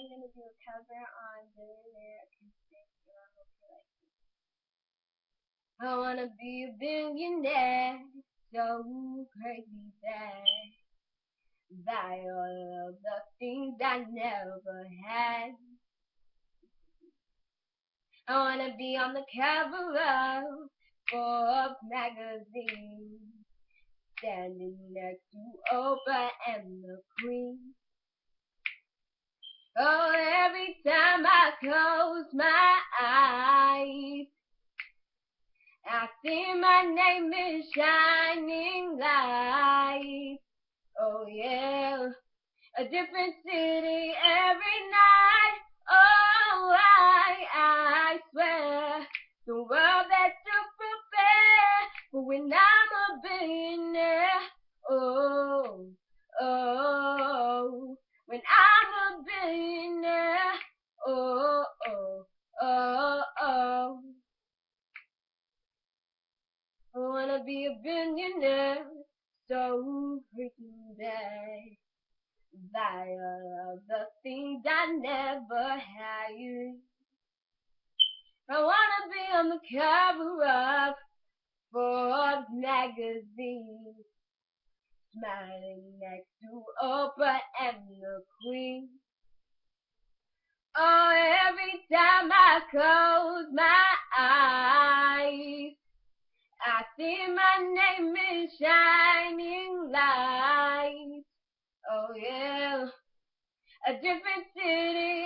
actually going to do a cover on Billionaire Acoustic, and I hope you like it. I want to be a billionaire, so crazy sad. Buy all of the things I never had. I want to be on the cover of Forbes magazine, standing next to Oprah and the Queen. Oh, every time I close my eyes, I see my name in shining lights. Oh yeah, a different city every night. Oh, I swear, the world better prepare for when I'm a billionaire. Oh, oh, when I'm a billionaire. Oh, oh, oh, oh. I wanna be a billionaire, so freaking bad. Buy all of the things I never had. I wanna be on the cover of Forbes magazine, smiling next to Oprah and the Queen. Oh, every time I close my eyes, I see my name in shining lights. Oh yeah, a different city